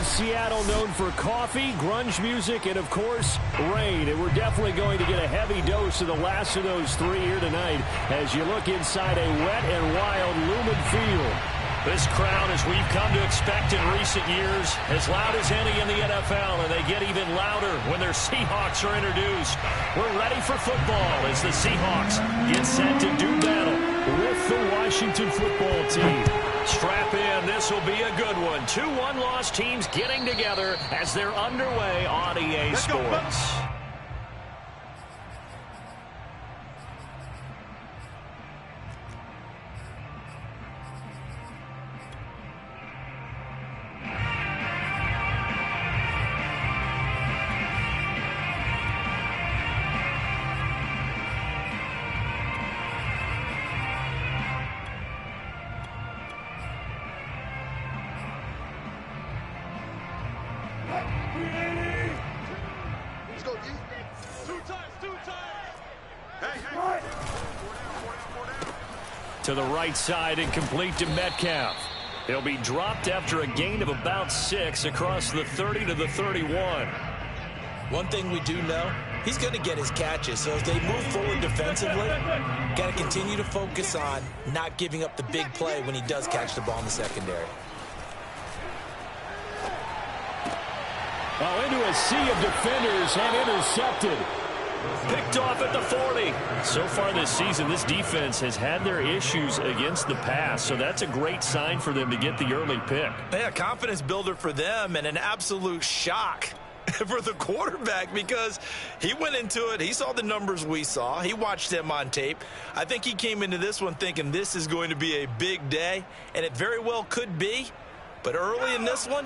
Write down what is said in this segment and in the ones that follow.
Seattle known for coffee, grunge music, and, of course, rain. And we're definitely going to get a heavy dose of the last of those three here tonight as you look inside a wet and wild Lumen Field. This crowd, as we've come to expect in recent years, as loud as any in the NFL, and they get even louder when their Seahawks are introduced. We're ready for football as the Seahawks get set to do battle with the Washington football team. Strap in, this will be a good one. 2 one-loss teams getting together as they're underway on EA Sports. To the right side and complete to Metcalf. He'll be dropped after a gain of about 6 across the 30 to the 31. One thing we do know, he's going to get his catches. So as they move forward defensively, got to continue to focus on not giving up the big play when he does catch the ball in the secondary. Oh, into a sea of defenders and intercepted. Picked off at the 40. So far this season, this defense has had their issues against the pass, so that's a great sign for them to get the early pick. Yeah, confidence builder for them and an absolute shock for the quarterback because he went into it. He saw the numbers we saw. He watched them on tape. I think he came into this one thinking this is going to be a big day, and it very well could be. But early in this one,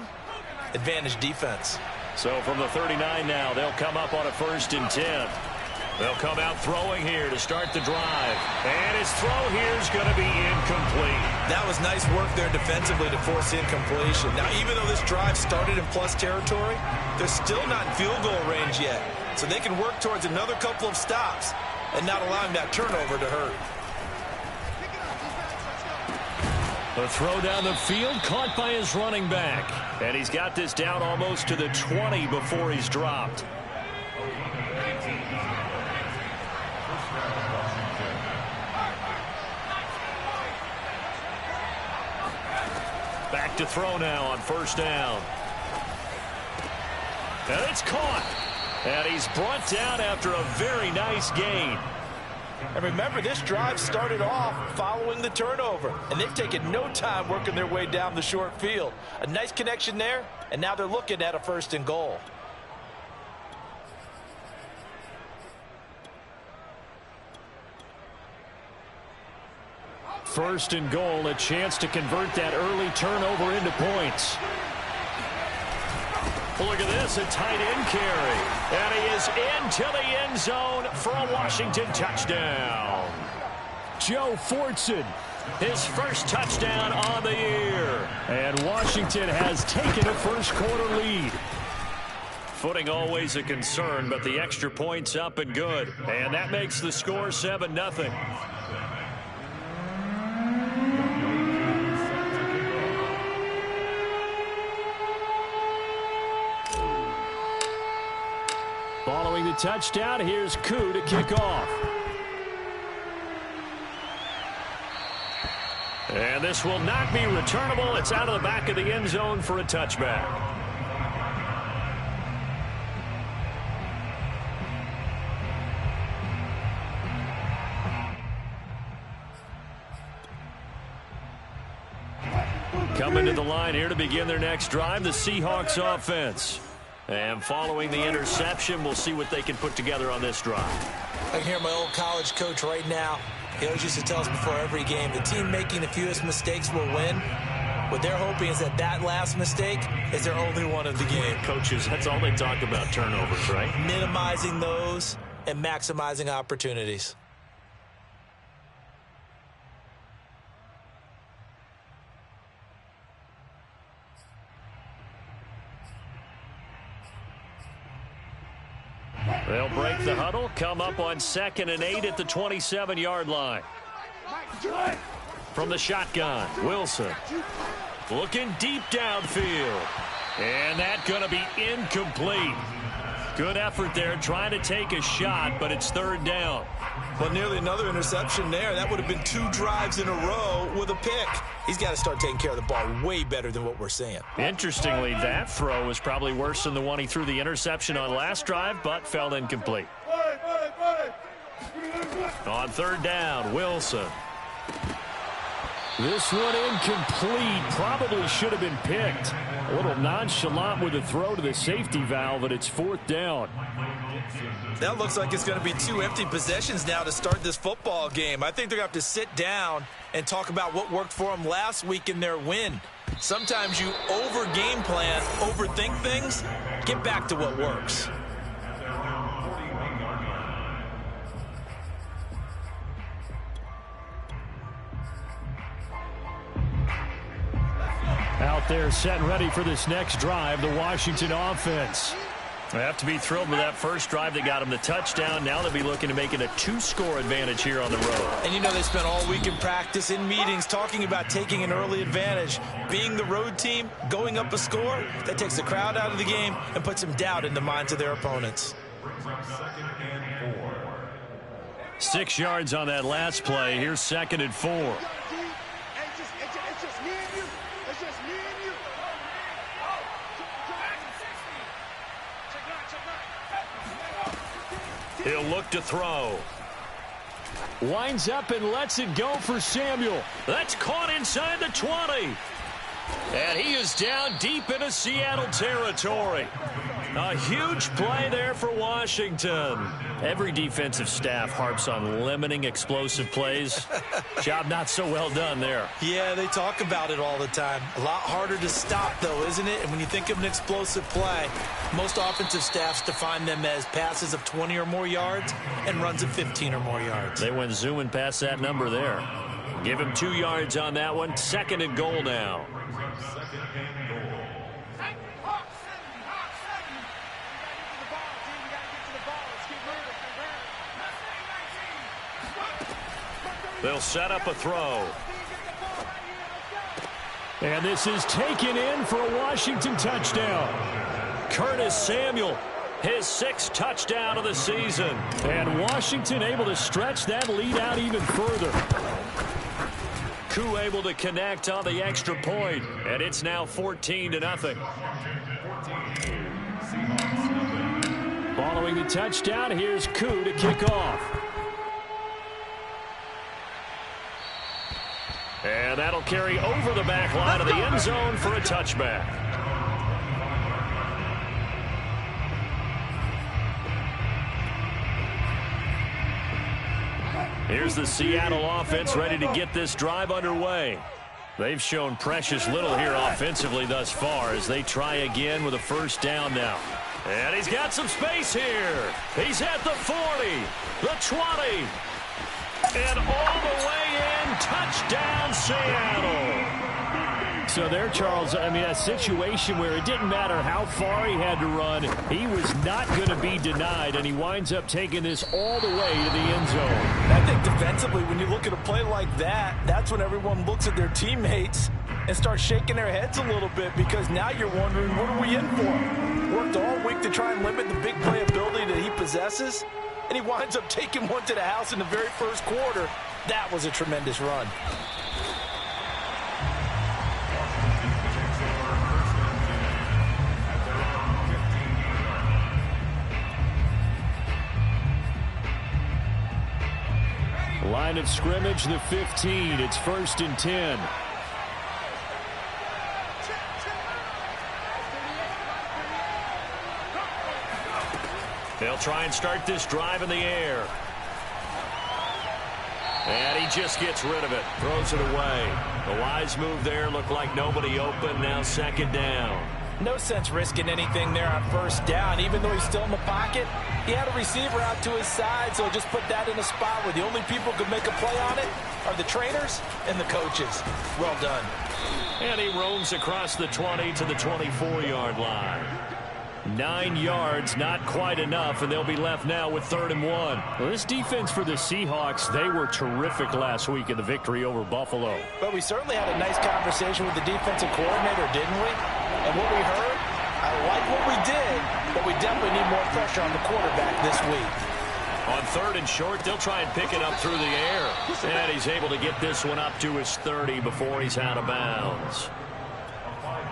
advantage defense. So from the 39 now, they'll come up on a 1st and 10. They'll come out throwing here to start the drive. And his throw here is going to be incomplete. That was nice work there defensively to force incompletion. Now, even though this drive started in plus territory, they're still not in field goal range yet. So they can work towards another couple of stops and not allowing that turnover to hurt. A throw down the field, caught by his running back. And he's got this down almost to the 20 before he's dropped. Back to throw now on 1st down. And it's caught. And he's brought down after a very nice gain. And remember, this drive started off following the turnover, and they've taken no time working their way down the short field. A nice connection there, and now they're looking at a 1st and goal. First and goal, a chance to convert that early turnover into points. Look at this, a tight end carry. And he is into the end zone for a Washington touchdown. Joe Fortson, his first touchdown on the year. And Washington has taken a first-quarter lead. Footing always a concern, but the extra point's up and good. And that makes the score 7-0. Following the touchdown, here's Koo to kick off. And this will not be returnable. It's out of the back of the end zone for a touchback. Coming to the line here to begin their next drive, the Seahawks offense. And following the interception, we'll see what they can put together on this drive. I can hear my old college coach right now. He always used to tell us before every game, the team making the fewest mistakes will win. What they're hoping is that that last mistake is their only one of the game. Coaches, that's all they talk about, turnovers, right? Minimizing those and maximizing opportunities. They'll break the huddle, come up on 2nd and 8 at the 27-yard line. From the shotgun, Wilson looking deep downfield. And that's going to be incomplete. Good effort there, trying to take a shot, but it's third down. Well, nearly another interception there. That would have been 2 drives in a row with a pick. He's got to start taking care of the ball way better than what we're seeing. Interestingly, that throw was probably worse than the one he threw the interception on last drive, but fell incomplete. On third down, Wilson. This one incomplete. Probably should have been picked. A little nonchalant with a throw to the safety valve, and it's fourth down. That looks like it's going to be 2 empty possessions now to start this football game. I think they're going to have to sit down and talk about what worked for them last week in their win. Sometimes you over-game plan, overthink things. Get back to what works. Out there set and ready for this next drive, the Washington offense. They have to be thrilled with that first drive that got them the touchdown. Now they'll be looking to make it a 2-score advantage here on the road. And you know they spent all week in practice, in meetings, talking about taking an early advantage. Being the road team, going up a score, that takes the crowd out of the game and puts some doubt in the minds of their opponents. 6 yards on that last play. Here's 2nd and 4. He'll look to throw. Winds up and lets it go for Samuel. That's caught inside the 20. And he is down deep into Seattle territory. A huge play there for Washington. Every defensive staff harps on limiting explosive plays. Job not so well done there. Yeah, they talk about it all the time. A lot harder to stop, though, isn't it? And when you think of an explosive play, most offensive staffs define them as passes of 20 or more yards and runs of 15 or more yards. They went zooming past that number there. Give him 2 yards on that one. 2nd and goal now. They'll set up a throw. And this is taken in for a Washington touchdown. Curtis Samuel, his 6th touchdown of the season. And Washington able to stretch that lead out even further. Koo able to connect on the extra point, and it's now 14-0. Following the touchdown, here's Koo to kick off. And that'll carry over the back line of the end zone for a touchback. Here's the Seattle offense ready to get this drive underway. They've shown precious little here offensively thus far as they try again with a first down now. And he's got some space here. He's at the 40, the 20, and all the way in. Touchdown, Seattle. So there, Charles, I mean, a situation where it didn't matter how far he had to run, he was not going to be denied, and he winds up taking this all the way to the end zone. I think defensively, when you look at a play like that, that's when everyone looks at their teammates and starts shaking their heads a little bit, because now you're wondering, what are we in for? Worked all week to try and limit the big play ability that he possesses, and he winds up taking one to the house in the very first quarter. That was a tremendous run. Line of scrimmage, the 15. It's 1st and 10. They'll try and start this drive in the air. And he just gets rid of it. Throws it away. The wise move there. Looked like nobody open. Now 2nd down. No sense risking anything there on first down. Even though he's still in the pocket, he had a receiver out to his side, so just put that in a spot where the only people who could make a play on it are the trainers and the coaches. Well done. And he roams across the 20 to the 24-yard line. 9 yards, not quite enough, and they'll be left now with 3rd and 1. Well, this defense for the Seahawks, they were terrific last week in the victory over Buffalo. But we certainly had a nice conversation with the defensive coordinator, didn't we? And what we heard definitely need more pressure on the quarterback this week. On 3rd and short, they'll try and pick it up through the air. And he's able to get this one up to his 30 before he's out of bounds.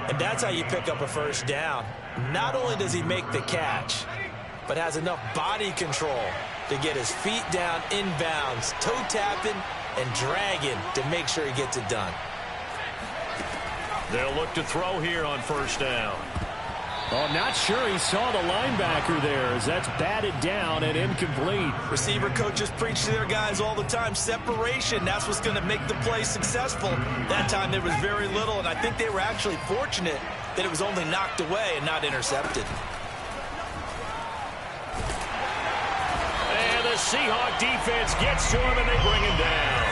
And that's how you pick up a first down. Not only does he make the catch, but has enough body control to get his feet down inbounds, toe tapping and dragging to make sure he gets it done. They'll look to throw here on 1st down. Oh, not sure he saw the linebacker there as that's batted down and incomplete. Receiver coaches preach to their guys all the time. Separation, that's what's going to make the play successful. That time there was very little, and I think they were actually fortunate that it was only knocked away and not intercepted. And the Seahawk defense gets to him, and they bring him down.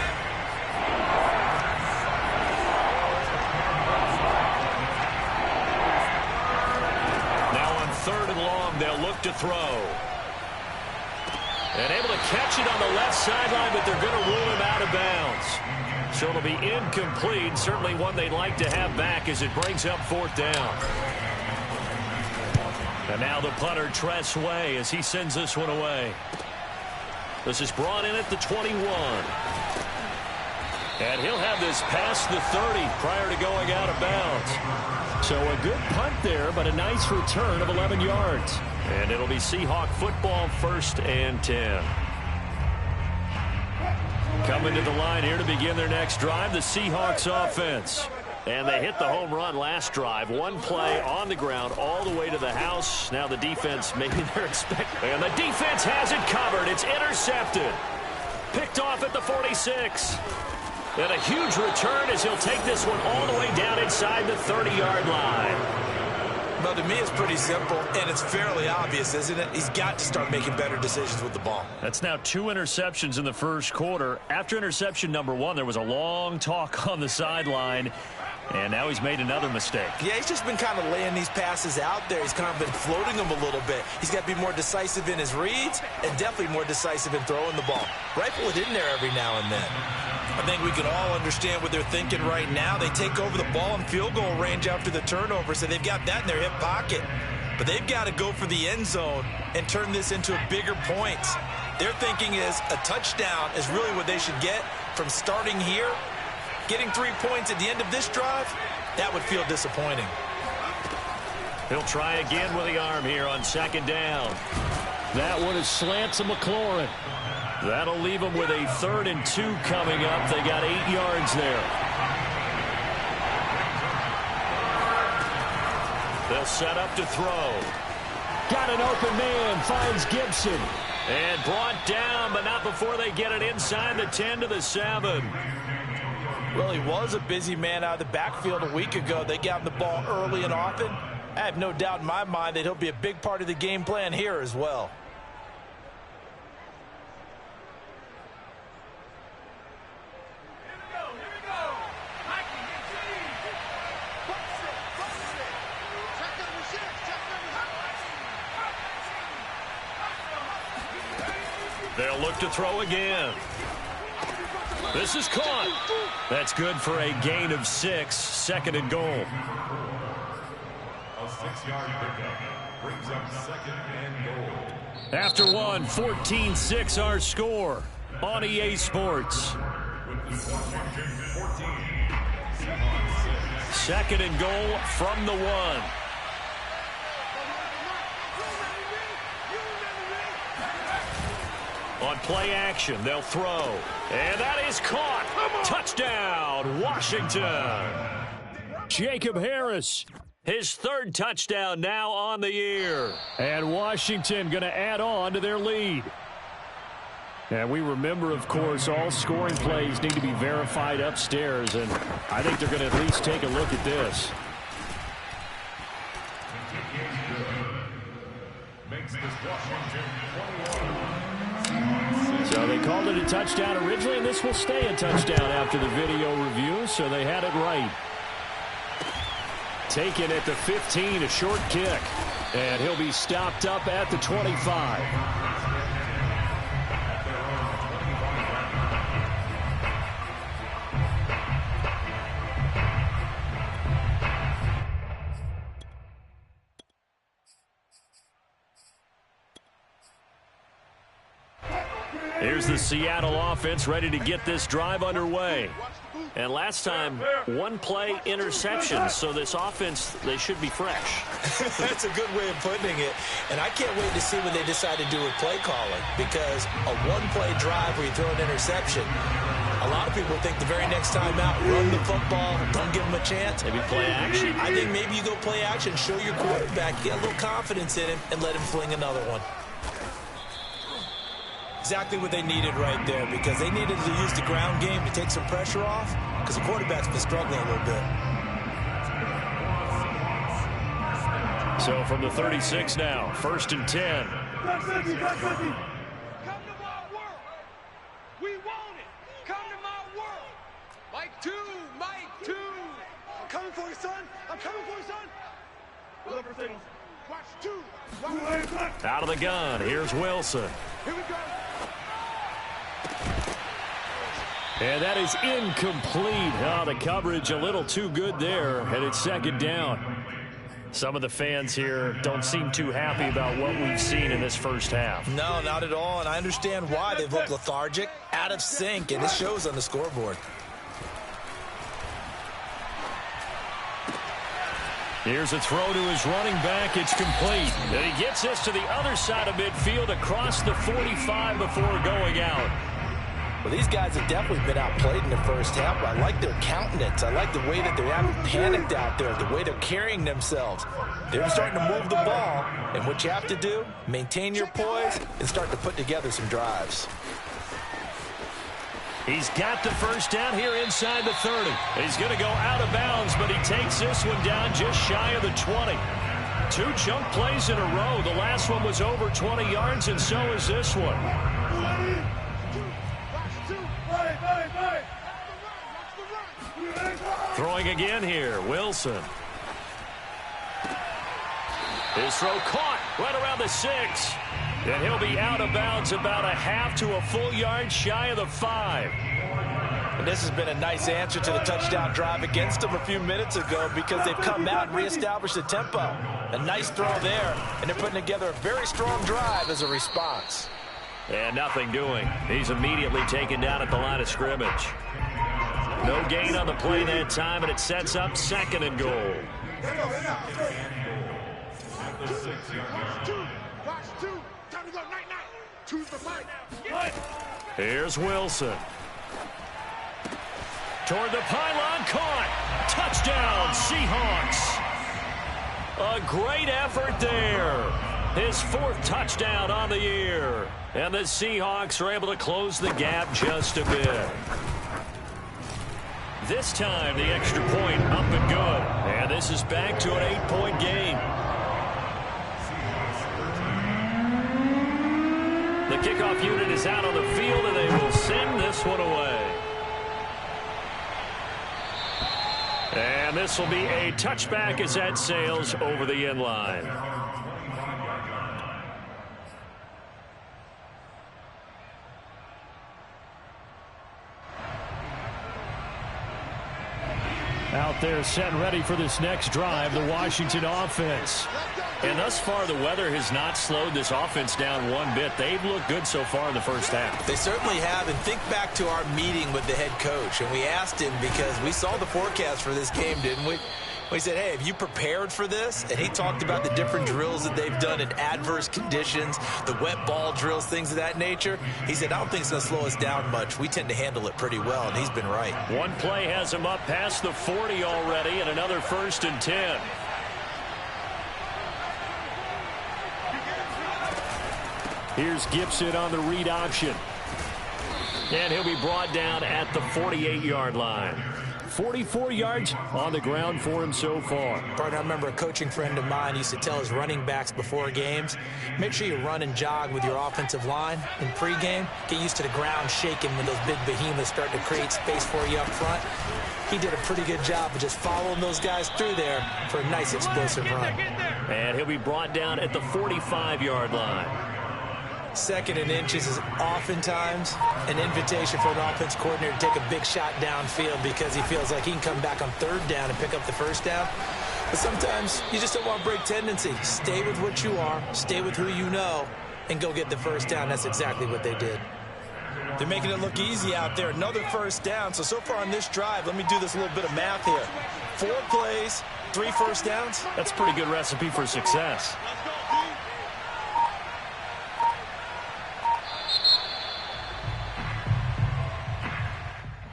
Now on 3rd and long, they'll look to throw. And able to catch it on the left sideline, but they're going to rule him out of bounds. So it'll be incomplete, certainly one they'd like to have back as it brings up 4th down. And now the punter, Tress Way, as he sends this one away. This is brought in at the 21. And he'll have this past the 30 prior to going out of bounds. So a good punt there, but a nice return of 11 yards. And it'll be Seahawk football, 1st and 10. Coming to the line here to begin their next drive, the Seahawks offense. And they hit the home run last drive. One play on the ground all the way to the house. Now the defense, maybe they're expecting. And the defense has it covered. It's intercepted. Picked off at the 46. And a huge return as he'll take this one all the way down inside the 30-yard line. Well, to me, it's pretty simple, and it's fairly obvious, isn't it? He's got to start making better decisions with the ball. That's now 2 interceptions in the first quarter. After interception number 1, there was a long talk on the sideline, and now he's made another mistake. Yeah, he's just been kind of laying these passes out there. He's kind of been floating them a little bit. He's got to be more decisive in his reads and definitely more decisive in throwing the ball. Rifle it in there every now and then. I think we can all understand what they're thinking right now. They take over the ball in field goal range after the turnover, so they've got that in their hip pocket. But they've got to go for the end zone and turn this into a bigger point. Their thinking is a touchdown is really what they should get from starting here. Getting 3 points at the end of this drive, that would feel disappointing. He'll try again with the arm here on 2nd down. That one is slant to McLaurin. That'll leave them with a 3rd and 2 coming up. They got 8 yards there. They'll set up to throw. Got an open man, finds Gibson. And brought down, but not before they get it inside the 10 to the 7. Well, he was a busy man out of the backfield a week ago. They got him the ball early and often. I have no doubt in my mind that he'll be a big part of the game plan here as well. They'll look to throw again. This is caught. That's good for a gain of 6. 2nd and goal. A 6-yard pickup brings up 2nd and goal. After one, 14-6 our score on EA Sports. 2nd and goal from the 1. On play action, they'll throw. And that is caught. Touchdown, Washington. Jacob Harris. His 3rd touchdown now on the year. And Washington going to add on to their lead. And we remember, of course, all scoring plays need to be verified upstairs. And I think they're going to at least take a look at this. Makes this Washington 21. So they called it a touchdown originally, and this will stay a touchdown after the video review, so they had it right. Taken at the 15, a short kick, and he'll be stopped up at the 25. Here's the Seattle offense ready to get this drive underway. And last time, one play interception, so this offense, they should be fresh. That's a good way of putting it. And I can't wait to see what they decide to do with play calling, because a one-play drive where you throw an interception, a lot of people think the very next time out, run the football, don't give them a chance. Maybe play action. I think maybe you go play action, show your quarterback, get a little confidence in him, and let him fling another one. Exactly what they needed right there, because they needed to use the ground game to take some pressure off, because the quarterback's been struggling a little bit. So from the 36 now, 1st and 10. Come to my world. We want it. Come to my world. Mike 2, Mike 2. I'm coming for you, son. I'm coming for you, son. Deliver signals. Watch 2. Out of the gun, here's Wilson. Here we go. And that is incomplete. Oh, the coverage a little too good there, and it's 2nd down. Some of the fans here don't seem too happy about what we've seen in this first half. No, not at all, and I understand why. They've looked lethargic, out of sync, and it shows on the scoreboard. Here's a throw to his running back. It's complete. And he gets this to the other side of midfield across the 45 before going out. Well, these guys have definitely been outplayed in the first half. I like their countenance. I like the way that they haven't panicked out there, the way they're carrying themselves. They're starting to move the ball, and what you have to do, maintain your poise and start to put together some drives. He's got the first down here inside the 30. He's going to go out of bounds, but he takes this one down just shy of the 20. 2 chunk plays in a row. The last one was over 20 yards, and so is this one. Throwing again here, Wilson. His throw caught right around the 6. And he'll be out of bounds about a half to a full yard shy of the 5. And this has been a nice answer to the touchdown drive against them a few minutes ago, because they've come out and reestablished the tempo. A nice throw there, and they're putting together a very strong drive as a response. And nothing doing. He's immediately taken down at the line of scrimmage. No gain on the play that time, and it sets up 2nd and goal. Here's Wilson. Toward the pylon, caught. Touchdown, Seahawks. A great effort there. His 4th touchdown on the year. And the Seahawks are able to close the gap just a bit. This time, the extra point up and good. And this is back to an 8-point game. The kickoff unit is out on the field, and they will send this one away. And this will be a touchback as that sails over the end line. Out there set and ready for this next drive, the Washington offense. And thus far, the weather has not slowed this offense down one bit. They've looked good so far in the first half. They certainly have, and think back to our meeting with the head coach, and we asked him, because we saw the forecast for this game, didn't we? We said, hey, have you prepared for this? And he talked about the different drills that they've done in adverse conditions, the wet ball drills, things of that nature. He said, I don't think it's going to slow us down much. We tend to handle it pretty well, and he's been right. One play has him up past the 40 already, and another 1st and 10. Here's Gibson on the read option. And he'll be brought down at the 48-yard line. 44 yards on the ground for him so far. Partner, I remember a coaching friend of mine used to tell his running backs before games, make sure you run and jog with your offensive line in pregame. Get used to the ground shaking when those big behemoths start to create space for you up front. He did a pretty good job of just following those guys through there for a nice explosive run. And he'll be brought down at the 45-yard line. 2nd and inches is oftentimes an invitation for an offense coordinator to take a big shot downfield, because he feels like he can come back on 3rd down and pick up the 1st down. But sometimes you just don't want to break tendency. Stay with what you are, stay with who you know, and go get the 1st down. That's exactly what they did. They're making it look easy out there. Another first down. So far on this drive, let me do this little bit of math here. 4 plays, 3 first downs. That's a pretty good recipe for success.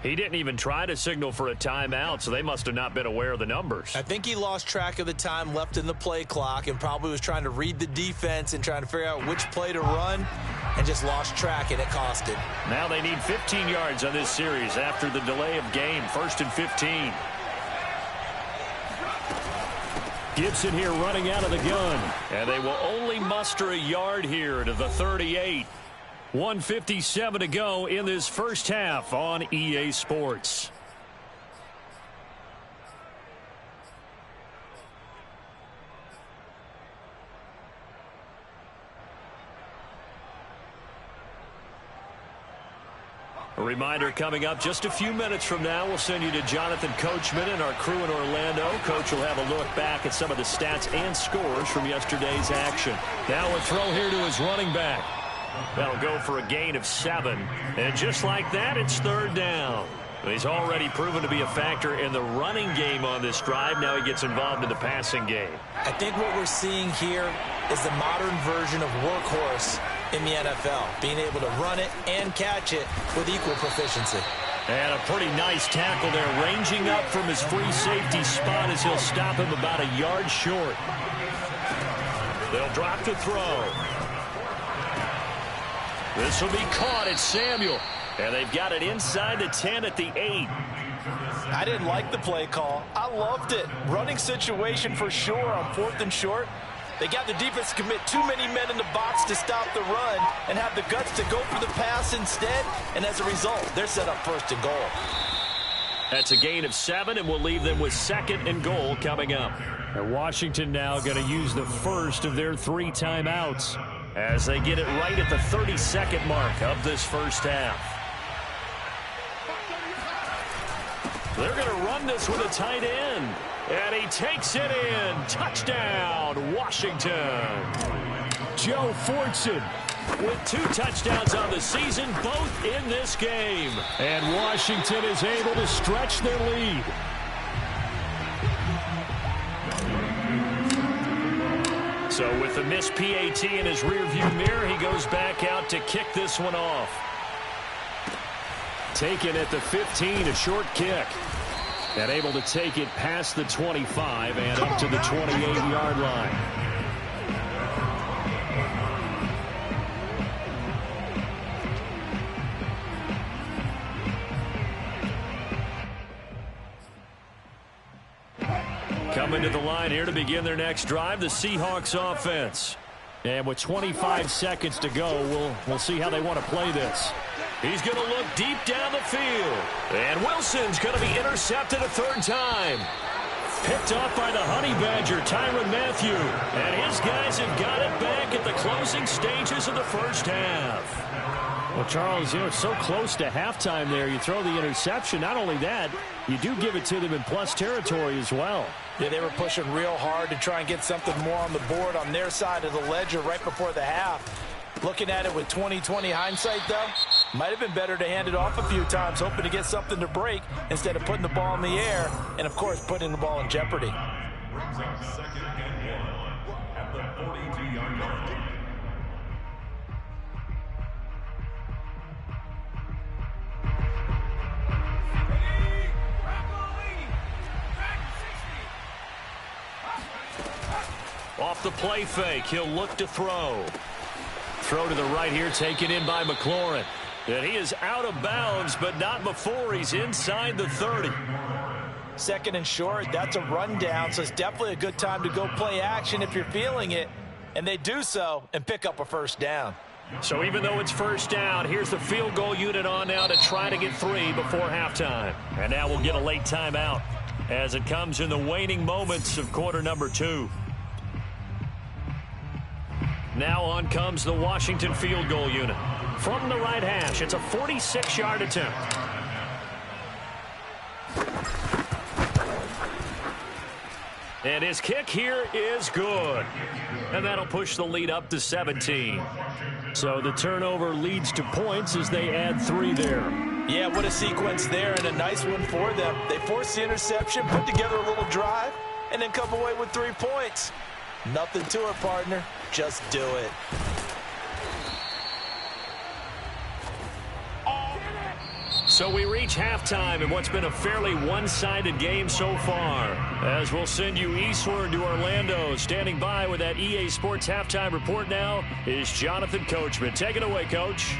He didn't even try to signal for a timeout, so they must have not been aware of the numbers. I think he lost track of the time left in the play clock and probably was trying to read the defense and trying to figure out which play to run and just lost track, and it cost him. Now they need 15 yards on this series after the delay of game. 1st and 15. Gibson here running out of the gun. And they will only muster a yard here to the 38. 1:57 to go in this first half on EA Sports. A reminder coming up just a few minutes from now. We'll send you to Jonathan Coachman and our crew in Orlando. Coach will have a look back at some of the stats and scores from yesterday's action. Now a throw here to his running back. That'll go for a gain of 7. And just like that, it's 3rd down. He's already proven to be a factor in the running game on this drive. Now he gets involved in the passing game. I think what we're seeing here is the modern version of workhorse in the NFL, being able to run it and catch it with equal proficiency. And a pretty nice tackle there, ranging up from his free safety spot as he'll stop him about a yard short. They'll drop to throw. This will be caught at Samuel. And they've got it inside the 10 at the 8. I didn't like the play call. I loved it. Running situation for sure on 4th and short. They got the defense to commit too many men in the box to stop the run and have the guts to go for the pass instead. And as a result, they're set up 1st and goal. That's a gain of 7, and we'll leave them with 2nd and goal coming up. And Washington now going to use the first of their 3 timeouts as they get it right at the 32nd mark of this first half. They're going to run this with a tight end. And he takes it in. Touchdown, Washington. Joe Fortson with 2 touchdowns on the season, both in this game. And Washington is able to stretch their lead. So with the missed PAT in his rearview mirror, he goes back out to kick this one off. Taken at the 15, a short kick. And able to take it past the 25 and up to the 28-yard line. Coming to the line here to begin their next drive, the Seahawks offense. And with 25 seconds to go, we'll see how they want to play this. He's going to look deep down the field. And Wilson's going to be intercepted a 3rd time. Picked off by the Honey Badger, Tyrann Mathieu. And his guys have got it back at the closing stages of the first half. Well, Charles, you know, it's so close to halftime there. You throw the interception. Not only that, you do give it to them in plus territory as well. Yeah, they were pushing real hard to try and get something more on the board on their side of the ledger right before the half. Looking at it with 20/20 hindsight, though, might have been better to hand it off a few times, hoping to get something to break instead of putting the ball in the air and, of course, putting the ball in jeopardy. Brings up 2nd and 1 at the 42-yard line. Off the play fake, he'll look to throw. Throw to the right here, taken in by McLaurin. And he is out of bounds, but not before he's inside the 30. 2nd and short, that's a rundown, so it's definitely a good time to go play action if you're feeling it. And they do so and pick up a 1st down. So even though it's 1st down, here's the field goal unit on now to try to get 3 before halftime. And now we'll get a late timeout as it comes in the waning moments of quarter number 2. Now on comes the Washington field goal unit. From the right hash, it's a 46-yard attempt. And his kick here is good. and that'll push the lead up to 17. So the turnover leads to points as they add 3 there. Yeah, what a sequence there, and a nice one for them. They forced the interception, put together a little drive, and then come away with 3 points. Nothing to it, partner. Just do it. So we reach halftime in what's been a fairly one-sided game so far. As we'll send you eastward to Orlando. Standing by with that EA Sports halftime report now is Jonathan Coachman. Take it away, Coach.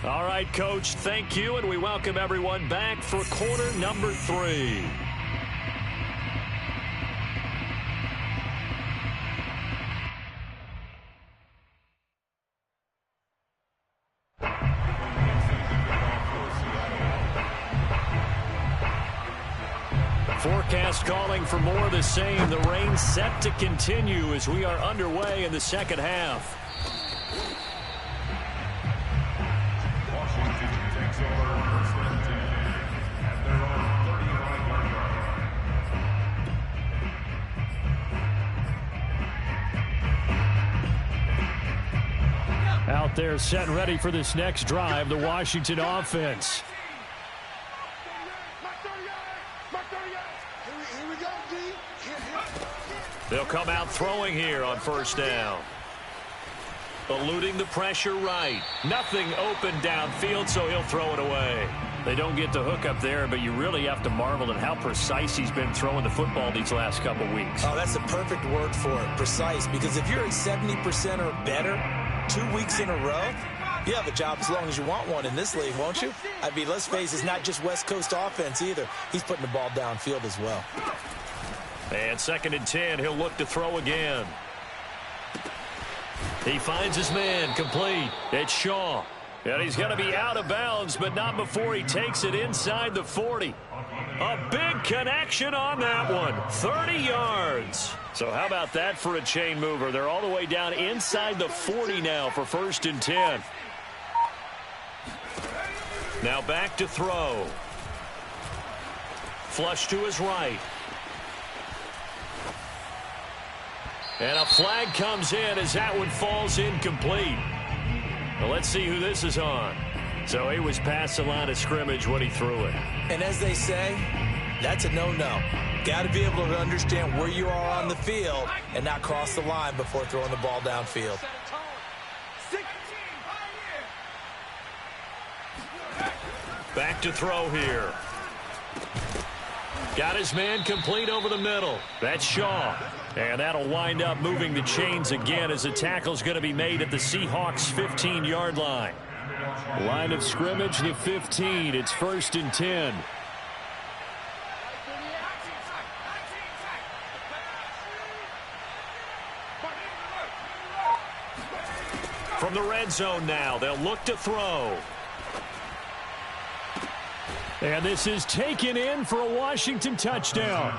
All right, Coach, thank you, and we welcome everyone back for quarter number 3. Forecast calling for more of the same. The rain set to continue as we are underway in the second half. Washington takes over first and 10 at their own 35-yard line. Out there set and ready for this next drive, the Washington offense. They'll come out throwing here on first down. Eluding the pressure right. Nothing open downfield, so he'll throw it away. They don't get the hook up there, but you really have to marvel at how precise he's been throwing the football these last couple weeks. Oh, that's the perfect word for it, precise, because if you're at 70% or better 2 weeks in a row, you have a job as long as you want one in this league, won't you? I mean, let's face it, it's not just West Coast offense either. He's putting the ball downfield as well. And 2nd and 10, he'll look to throw again. He finds his man complete. It's Shaw. And he's going to be out of bounds, but not before he takes it inside the 40. A big connection on that one. 30 yards. So how about that for a chain mover? They're all the way down inside the 40 now for 1st and 10. Now back to throw. Flush to his right. And a flag comes in as that one falls incomplete. Well, let's see who this is on. So he was past the line of scrimmage when he threw it. And as they say, that's a no-no. Got to be able to understand where you are on the field and not cross the line before throwing the ball downfield. Back to throw here. Got his man complete over the middle. That's Shaw. And that'll wind up moving the chains again as the tackle's going to be made at the Seahawks' 15-yard line. Line of scrimmage, the 15. It's 1st and 10. From the red zone now, they'll look to throw. And this is taken in for a Washington touchdown.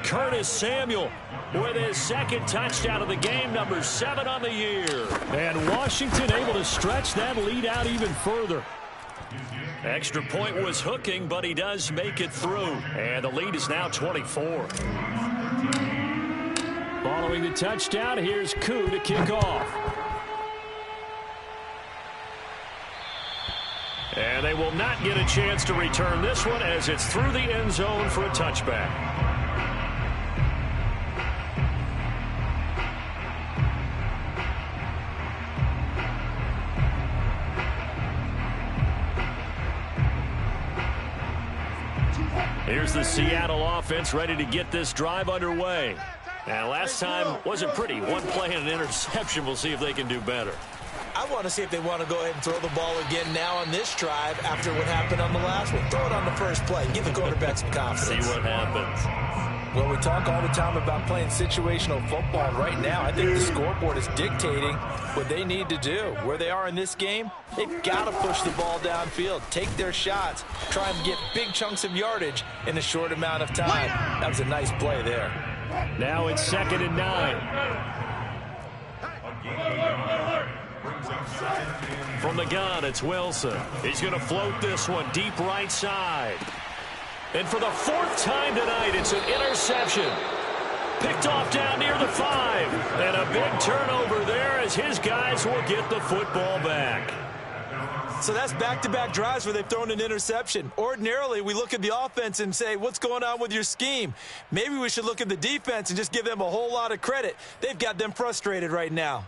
Curtis Samuel with his 2nd touchdown of the game, number 7 on the year. And Washington able to stretch that lead out even further. Extra point was hooking, but he does make it through. And the lead is now 24. Following the touchdown, here's Koo to kick off. And they will not get a chance to return this one as it's through the end zone for a touchback. Here's the Seattle offense ready to get this drive underway. And last time wasn't pretty. One play and an interception. We'll see if they can do better. I want to see if they want to go ahead and throw the ball again now on this drive after what happened on the last one. Throw it on the first play. Give the quarterback some confidence. See what happens. Well, we talk all the time about playing situational football. Right now, I think the scoreboard is dictating what they need to do. Where they are in this game, they've got to push the ball downfield, take their shots, try and get big chunks of yardage in a short amount of time. That was a nice play there. Now it's 2nd and 9. From the gun, it's Wilson. He's going to float this one deep right side. And for the 4th time tonight, it's an interception. Picked off down near the 5. And a big turnover there as his guys will get the football back. So that's back-to-back drives where they've thrown an interception. Ordinarily, we look at the offense and say, what's going on with your scheme? Maybe we should look at the defense and just give them a whole lot of credit. They've got them frustrated right now.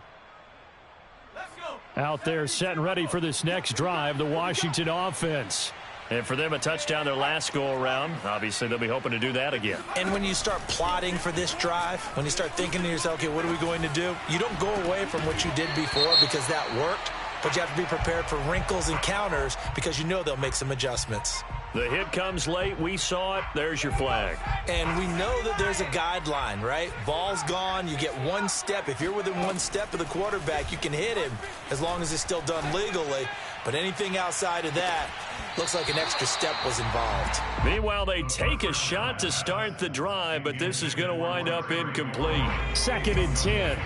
Out there set and ready for this next drive, the Washington offense. And for them, a touchdown their last go-around. Obviously, they'll be hoping to do that again. And when you start plotting for this drive, when you start thinking to yourself, okay, what are we going to do? You don't go away from what you did before because that worked. But you have to be prepared for wrinkles and counters because you know they'll make some adjustments. The hit comes late. We saw it. There's your flag. And we know that there's a guideline, right? Ball's gone. You get one step. If you're within one step of the quarterback, you can hit him as long as it's still done legally. But anything outside of that looks like an extra step was involved. Meanwhile, they take a shot to start the drive, but this is going to wind up incomplete. 2nd and 10.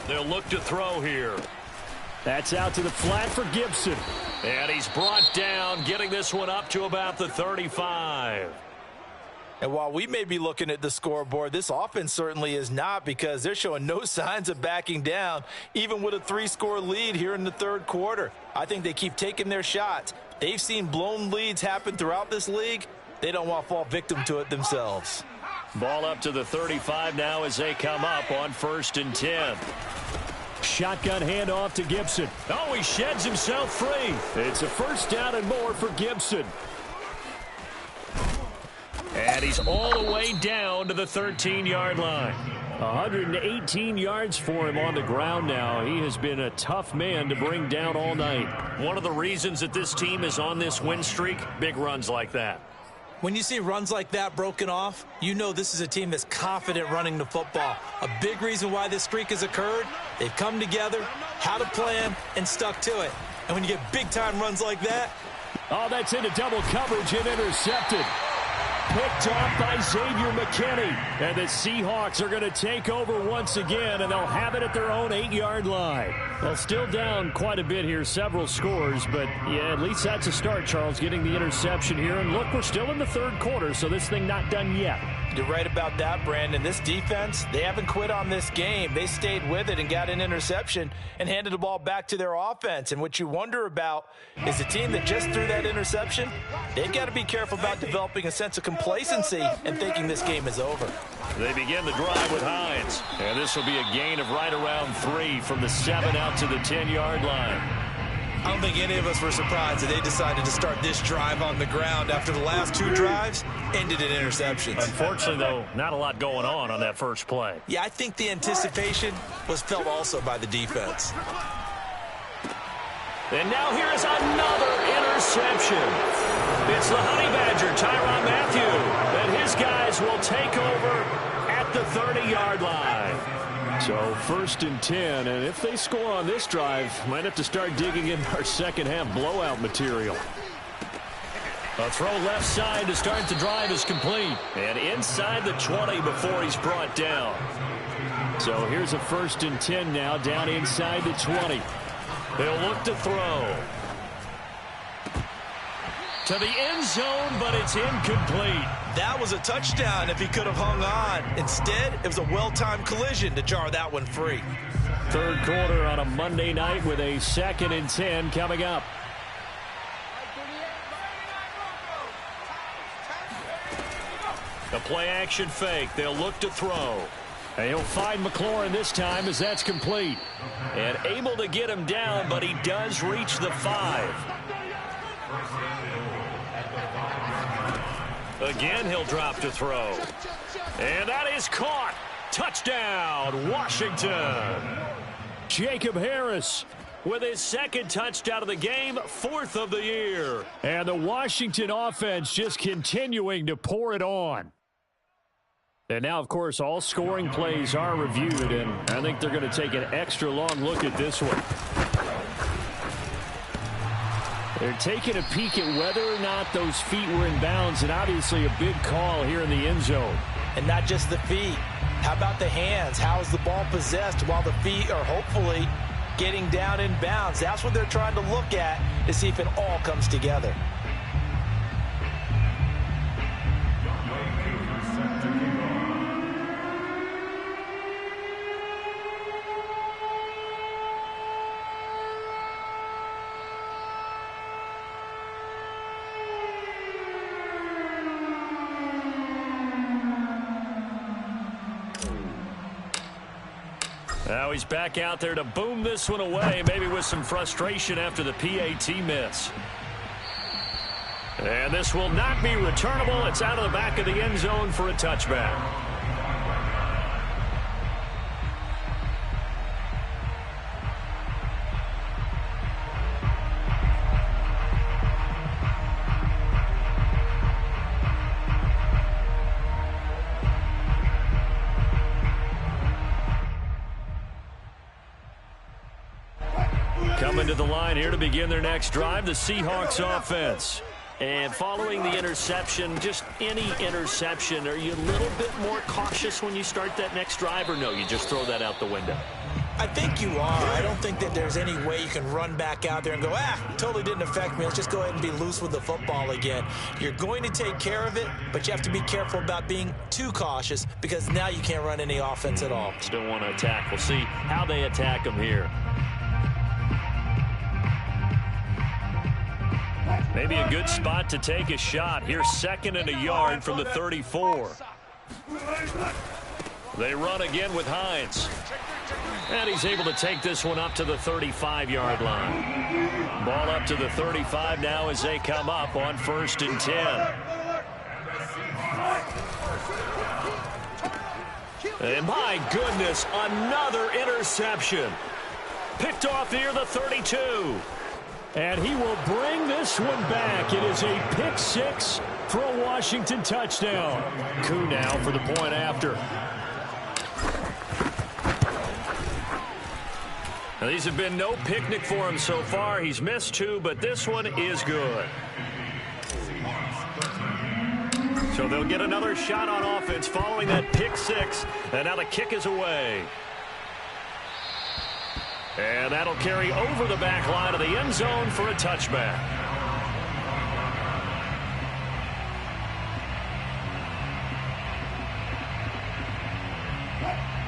They'll look to throw here. That's out to the flat for Gibson. And he's brought down, getting this one up to about the 35. And while we may be looking at the scoreboard, this offense certainly is not because they're showing no signs of backing down, even with a 3-score lead here in the third quarter. I think they keep taking their shots. They've seen blown leads happen throughout this league. They don't want to fall victim to it themselves. Ball up to the 35 now as they come up on 1st and 10. Shotgun handoff to Gibson. Oh, he sheds himself free. It's a 1st down and more for Gibson. And he's all the way down to the 13-yard line. 118 yards for him on the ground now. He has been a tough man to bring down all night. One of the reasons that this team is on this win streak, big runs like that. When you see runs like that broken off, you know this is a team that's confident running the football. A big reason why this streak has occurred, they've come together, had a plan, and stuck to it. And when you get big-time runs like that... Oh, that's into double coverage and intercepted. Picked off by Xavier McKinney. And the Seahawks are going to take over once again, and they'll have it at their own 8-yard line. Well, still down quite a bit here, several scores, but yeah, at least that's a start, Charles, getting the interception here. And look, we're still in the third quarter, so this thing not done yet. You're right about that, Brandon. This defense, they haven't quit on this game. They stayed with it and got an interception and handed the ball back to their offense. And what you wonder about is the team that just threw that interception, they've got to be careful about developing a sense of complacency and thinking this game is over. They begin the drive with Hines. And this will be a gain of right around 3 from the 7 out to the 10-yard line. I don't think any of us were surprised that they decided to start this drive on the ground after the last 2 drives ended in interceptions. Unfortunately, though, not a lot going on that first play. Yeah, I think the anticipation was felt also by the defense. And now here is another interception. It's the Honey Badger, Tyrann Mathieu, and his guys will take over at the 30-yard line. So 1st and 10, and if they score on this drive, might have to start digging in our second half blowout material. A throw left side to start the drive is complete. And inside the 20 before he's brought down. So here's a 1st and 10 now, down inside the 20. They'll look to throw. To the end zone, but it's incomplete. That was a touchdown if he could have hung on. Instead, it was a well-timed collision to jar that one free. Third quarter on a Monday night with a 2nd and 10 coming up. The play-action fake. They'll look to throw. And he'll find McLaurin this time as that's complete. And able to get him down, but he does reach the 5. Again, he'll drop to throw. And that is caught. Touchdown, Washington. Jacob Harris with his 2nd touchdown of the game, 4th of the year. And the Washington offense just continuing to pour it on. And now, of course, all scoring plays are reviewed, and I think they're going to take an extra long look at this one. They're taking a peek at whether or not those feet were in bounds, and obviously a big call here in the end zone. And not just the feet. How about the hands? How is the ball possessed while the feet are hopefully getting down in bounds. That's what they're trying to look at to see if it all comes together. Now he's back out there to boom this one away, maybe with some frustration after the PAT miss. And this will not be returnable. It's out of the back of the end zone for a touchback. Coming to the line here to begin their next drive, the Seahawks offense. And following the interception, just any interception, are you a little bit more cautious when you start that next drive, or no, you just throw that out the window? I think you are. I don't think that there's any way you can run back out there and go, totally didn't affect me. Let's just go ahead and be loose with the football again. You're going to take care of it, but you have to be careful about being too cautious because now you can't run any offense at all. Still want to attack. We'll see how they attack them here. Maybe a good spot to take a shot. Here's 2nd and a yard from the 34. They run again with Hines. And he's able to take this one up to the 35-yard line. Ball up to the 35 now as they come up on 1st and 10. And my goodness, another interception. Picked off near the 32. And he will bring this one back. It is a pick six for a Washington touchdown. Koo now for the point after. Now, these have been no picnic for him so far. He's missed 2, but this one is good. So they'll get another shot on offense following that pick six. And now the kick is away. And that'll carry over the back line of the end zone for a touchback.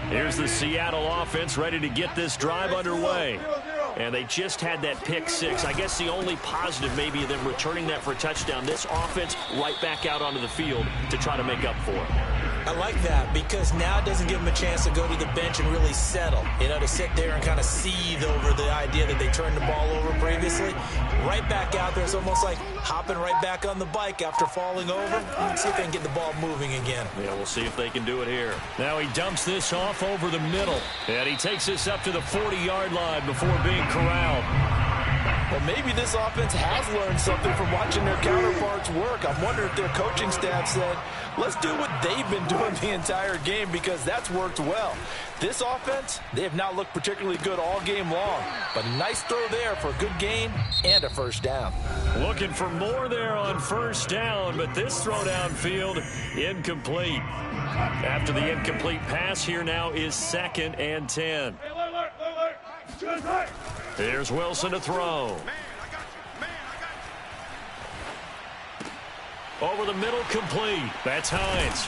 Here's the Seattle offense ready to get this drive underway. And they just had that pick six. I guess the only positive maybe of them returning that for a touchdown. This offense right back out onto the field to try to make up for it. I like that because now it doesn't give them a chance to go to the bench and really settle. You know, to sit there and kind of seethe over the idea that they turned the ball over previously. Right back out there. It's almost like hopping right back on the bike after falling over. Let's see if they can get the ball moving again. Yeah, we'll see if they can do it here. Now he dumps this off over the middle. And he takes this up to the 40-yard line before being corralled. Well, maybe this offense has learned something from watching their counterparts work. I'm wondering if their coaching staff said, let's do what they've been doing the entire game because that's worked well. This offense, they have not looked particularly good all game long. But a nice throw there for a good gain and a first down. Looking for more there on first down, but this throw downfield incomplete. After the incomplete pass, here now is 2nd and 10. Here's Wilson to throw. Over the middle, complete. That's Hines.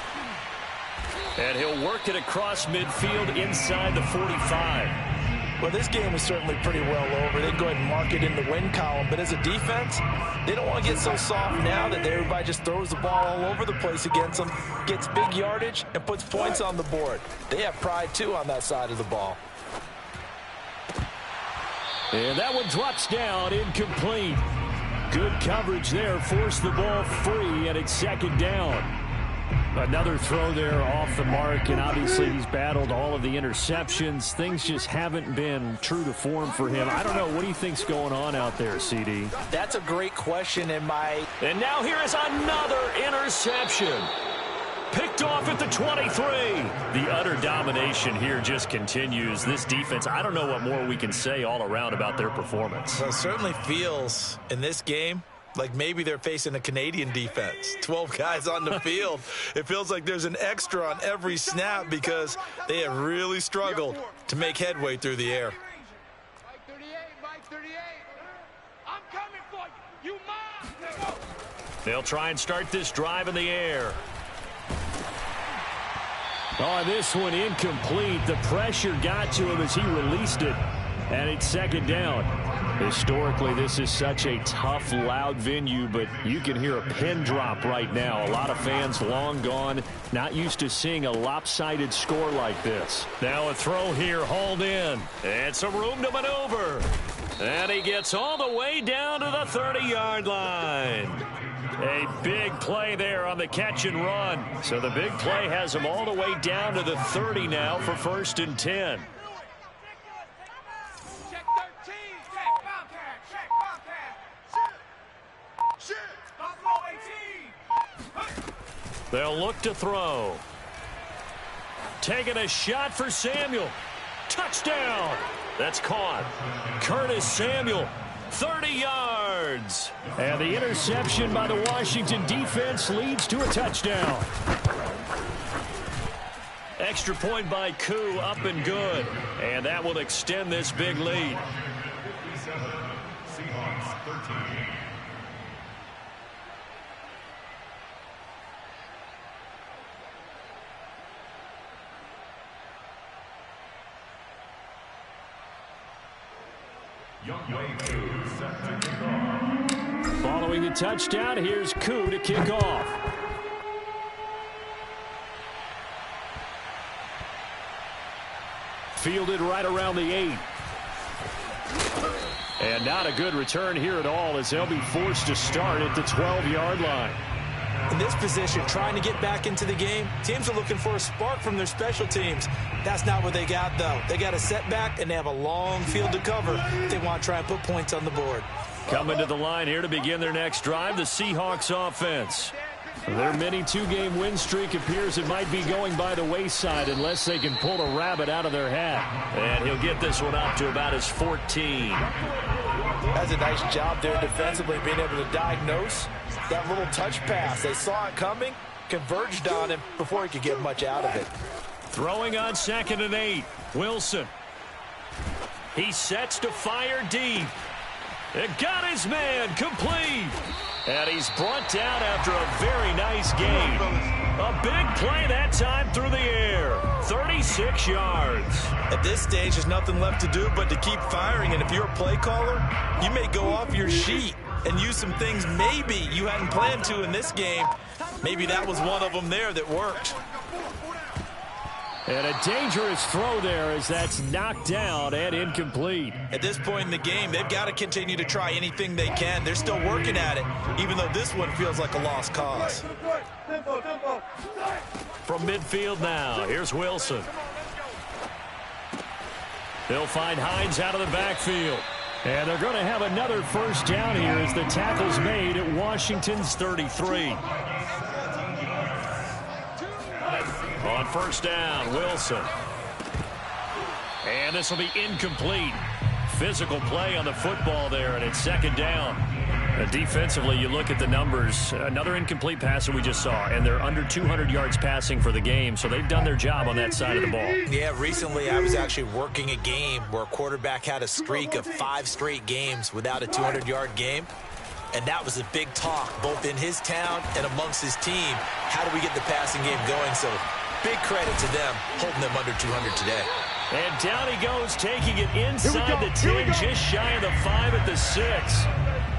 And he'll work it across midfield inside the 45. Well, this game is certainly pretty well over. They go ahead and mark it in the win column. But as a defense, they don't want to get so soft now that everybody just throws the ball all over the place against them, gets big yardage, and puts points on the board. They have pride, too, on that side of the ball. And that one drops down, incomplete. Good coverage there, forced the ball free, and it's 2nd down. Another throw there off the mark, and obviously he's battled all of the interceptions. Things just haven't been true to form for him. I don't know. What do you think's going on out there, CD? That's a great question. And now here is another interception. Picked off at the 23. The utter domination here just continues. This defense, I don't know what more we can say all around about their performance. Well, it certainly feels in this game like maybe they're facing a Canadian defense. 12 guys on the field. It feels like there's an extra on every snap because they have really struggled to make headway through the air. They'll try and start this drive in the air. Oh, this one incomplete. The pressure got to him as he released it. And it's second down. Historically, this is such a tough, loud venue, but you can hear a pin drop right now. A lot of fans long gone, not used to seeing a lopsided score like this. Now a throw here, hauled in. And some room to maneuver. And he gets all the way down to the 30-yard line. A big play there on the catch and run. So the big play has him all the way down to the 30 now for 1st and 10. Check 13. Check Bobcat. Check Bobcat. Shit. Buffalo 18. They'll look to throw. Taking a shot for Samuel. Touchdown. That's caught. Curtis Samuel, 30 yards. And the interception by the Washington defense leads to a touchdown. Extra point by Koo, up and good. And that will extend this big lead. Seahawks 13. Set to kick off. Following the touchdown, here's Koo to kick off. Fielded right around the 8. And not a good return here at all as they'll be forced to start at the 12-yard line. In this position, trying to get back into the game, teams are looking for a spark from their special teams. That's not what they got, though. They got a setback, and they have a long field to cover if they want to try and put points on the board. Coming to the line here to begin their next drive, the Seahawks offense. Their mini 2-game win streak appears it might be going by the wayside unless they can pull a rabbit out of their hat. And he'll get this one up to about his 14. That's a nice job there defensively, being able to diagnose that little touch pass. They saw it coming, converged on him before he could get much out of it. Throwing on 2nd and 8. Wilson. He sets to fire deep. It got his man complete. And he's brought down after a very nice gain. A big play that time through the air. 36 yards. At this stage, there's nothing left to do but to keep firing. And if you're a play caller, you may go off your sheet and use some things maybe you hadn't planned to in this game. Maybe that was one of them there that worked. And a dangerous throw there as that's knocked down and incomplete. At this point in the game, they've got to continue to try anything they can. They're still working at it, even though this one feels like a lost cause. From midfield now, here's Wilson. They'll find Hines out of the backfield. And they're going to have another first down here as the tackle's made at Washington's 33. On first down, Wilson. And this will be incomplete. Physical play on the football there, and it's 2nd down. Defensively, you look at the numbers. Another incomplete pass that we just saw, and they're under 200 yards passing for the game, so they've done their job on that side of the ball. Yeah, recently I was actually working a game where a quarterback had a streak of 5 straight games without a 200-yard game. And that was a big talk, both in his town and amongst his team. How do we get the passing game going? So big credit to them, holding them under 200 today. And down he goes, taking it inside the 10, just shy of the 5 at the 6.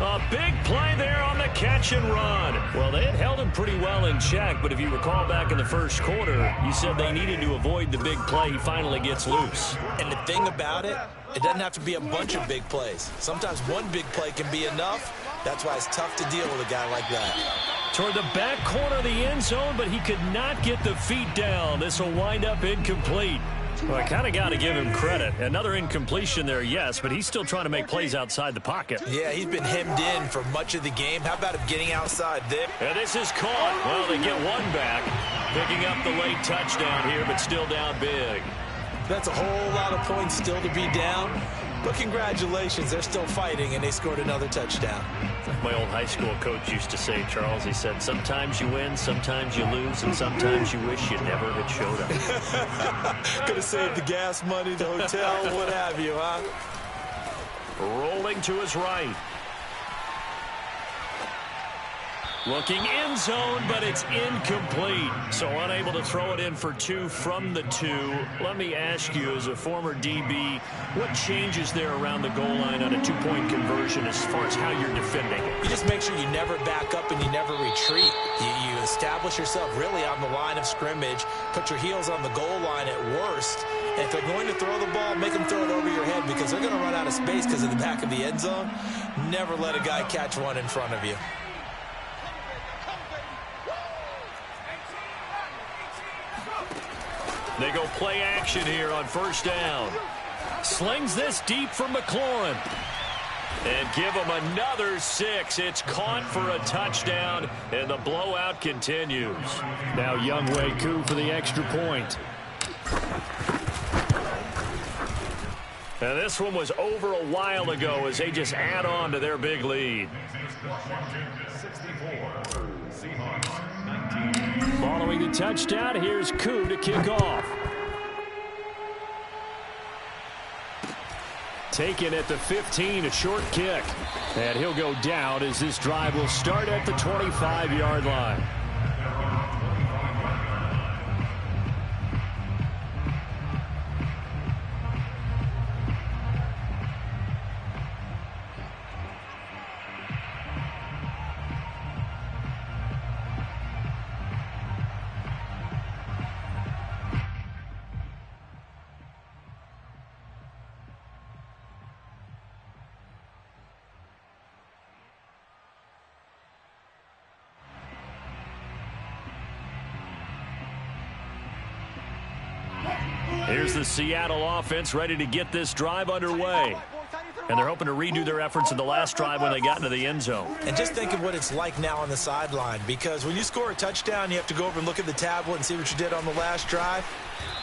A big play there on the catch and run. Well, they had held him pretty well in check, but if you recall back in the first quarter, you said they needed to avoid the big play. He finally gets loose. And the thing about it, it doesn't have to be a bunch of big plays. Sometimes one big play can be enough. That's why it's tough to deal with a guy like that. Toward the back corner of the end zone, but he could not get the feet down. This will wind up incomplete. Well, I kind of got to give him credit. Another incompletion there, yes, but he's still trying to make plays outside the pocket. Yeah, he's been hemmed in for much of the game. How about him getting outside there? And this is caught. Well, they get one back, picking up the late touchdown here, but still down big. That's a whole lot of points still to be down. But congratulations, they're still fighting, and they scored another touchdown. My old high school coach used to say, Charles, he said, sometimes you win, sometimes you lose, and sometimes you wish you never had showed up. Could have saved the gas money, the hotel, what have you, huh? Rolling to his right. Looking end zone, but it's incomplete. So unable to throw it in for 2 from the 2. Let me ask you, as a former DB, what changes there around the goal line on a 2-point conversion as far as how you're defending? You just make sure you never back up and you never retreat. You establish yourself really on the line of scrimmage, put your heels on the goal line at worst. And if they're going to throw the ball, make them throw it over your head because they're going to run out of space because of the back of the end zone. Never let a guy catch one in front of you. They go play action here on first down. Slings this deep for McLaurin. And give him another 6. It's caught for a touchdown, and the blowout continues. Now Younghoe Koo for the extra point. Now this one was over a while ago as they just add on to their big lead. Following the touchdown, here's Koo to kick off. Taken at the 15, a short kick. And he'll go down as this drive will start at the 25-yard line. Here's the Seattle offense ready to get this drive underway. And they're hoping to redo their efforts in the last drive when they got into the end zone. And just think of what it's like now on the sideline, because when you score a touchdown, you have to go over and look at the tablet and see what you did on the last drive.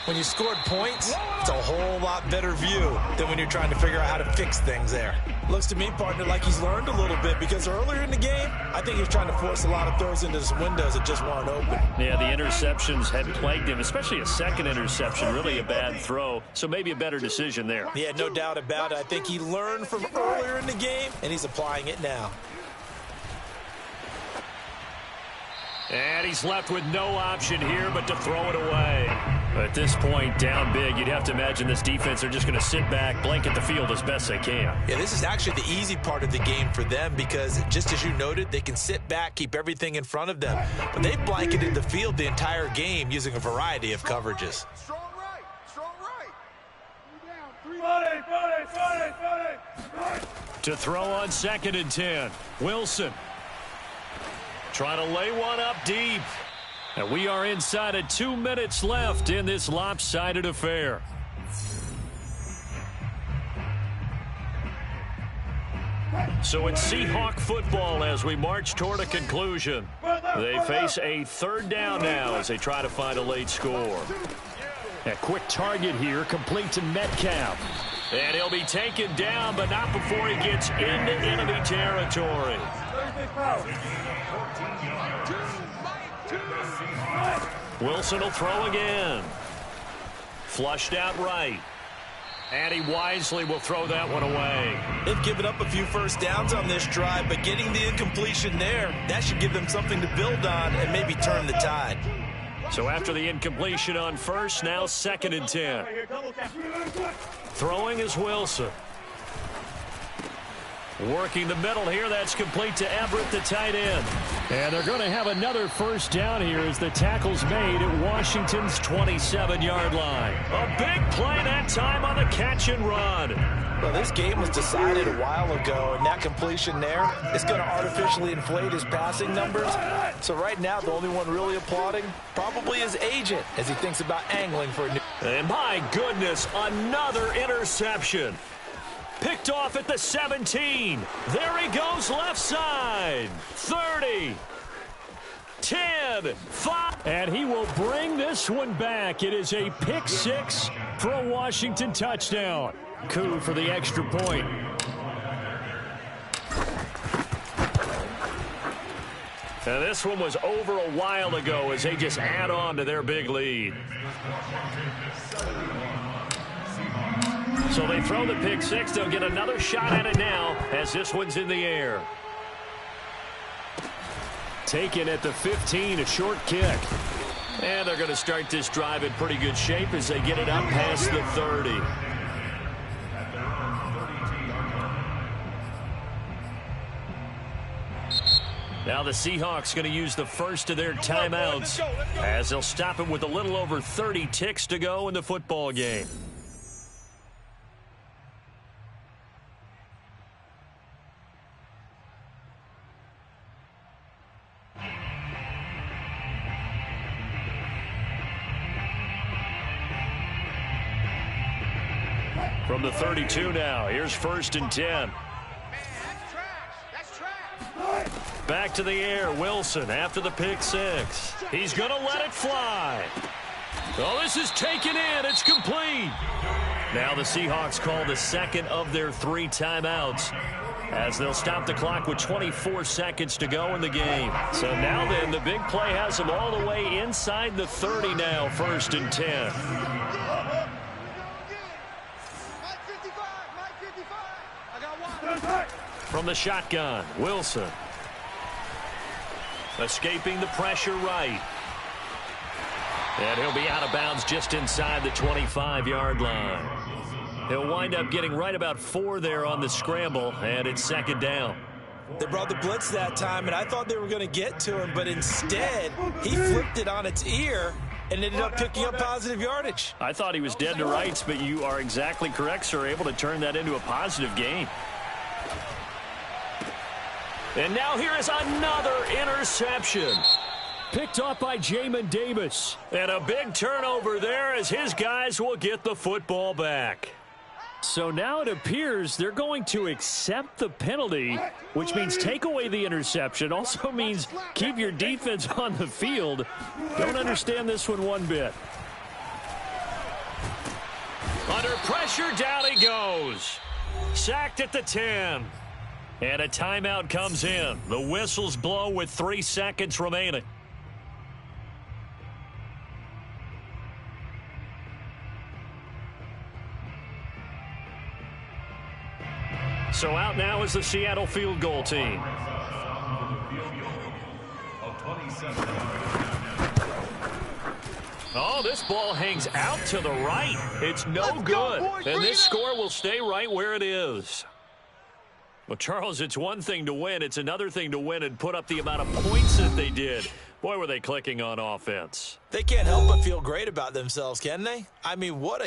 When you scored points, it's a whole lot better view than when you're trying to figure out how to fix things there. Looks to me, partner, like he's learned a little bit, because earlier in the game, I think he was trying to force a lot of throws into some windows that just weren't open. Yeah, the interceptions had plagued him, especially a second interception, really a bad throw, so maybe a better decision there. Yeah, no doubt about it. I think he learned from earlier in the game, and he's applying it now. And he's left with no option here but to throw it away. At this point, down big, you'd have to imagine this defense are just going to sit back, blanket the field as best they can. Yeah, this is actually the easy part of the game for them because, just as you noted, they can sit back, keep everything in front of them. But they've blanketed the field the entire game using a variety of coverages. Strong right. Strong right. To throw on 2nd and 10. Wilson trying to lay one up deep. And we are inside of 2 minutes left in this lopsided affair. So it's Seahawk football as we march toward a conclusion. They face a 3rd down now as they try to find a late score. A quick target here, complete to Metcalf. And he'll be taken down, but not before he gets into enemy territory. Wilson will throw again. Flushed out right. And he wisely will throw that one away. They've given up a few first downs on this drive, but getting the incompletion there, that should give them something to build on and maybe turn the tide. So after the incompletion on first, now 2nd and 10. Throwing is Wilson. Working the middle here. That's complete to Everett, the tight end. And they're going to have another first down here as the tackle's made at Washington's 27-yard line. A big play that time on the catch and run. Well, this game was decided a while ago, and that completion there is going to artificially inflate his passing numbers. So right now, the only one really applauding probably his agent as he thinks about angling for a new... And my goodness, another interception. Picked off at the 17. There he goes left side. 30. 10. 5. And he will bring this one back. It is a pick 6 for a Washington touchdown. Koo for the extra point. Now this one was over a while ago as they just add on to their big lead. So they throw the pick 6. They'll get another shot at it now as this one's in the air. Taken at the 15, a short kick. And they're going to start this drive in pretty good shape as they get it up past the 30. Now the Seahawks going to use the first of their timeouts as they'll stop it with a little over 30 ticks to go in the football game. From the 32 now, here's 1st and 10. Back to the air, Wilson after the pick six. He's going to let it fly. Oh, this is taken in. It's complete. Now the Seahawks call the second of their 3 timeouts as they'll stop the clock with 24 seconds to go in the game. So now then, the big play has them all the way inside the 30 now, 1st and 10. From the shotgun, Wilson. Escaping the pressure right. And he'll be out of bounds just inside the 25-yard line. He'll wind up getting right about 4 there on the scramble, and it's 2nd down. They brought the blitz that time, and I thought they were going to get to him, but instead he flipped it on its ear and ended up picking up positive yardage. I thought he was dead to rights, but you are exactly correct, sir, able to turn that into a positive gain. And now here is another interception. Picked off by Jamin Davis. And a big turnover there as his guys will get the football back. So now it appears they're going to accept the penalty, which means take away the interception. Also means keep your defense on the field. Don't understand this one bit. Under pressure, down he goes. Sacked at the 10. And a timeout comes in. The whistles blow with 3 seconds remaining. So out now is the Seattle field goal team. Oh, this ball hangs out to the right. It's no good. And this score will stay right where it is. Well, Charles, it's one thing to win. It's another thing to win and put up the amount of points that they did. Boy, were they clicking on offense. They can't help but feel great about themselves, can they? I mean, what a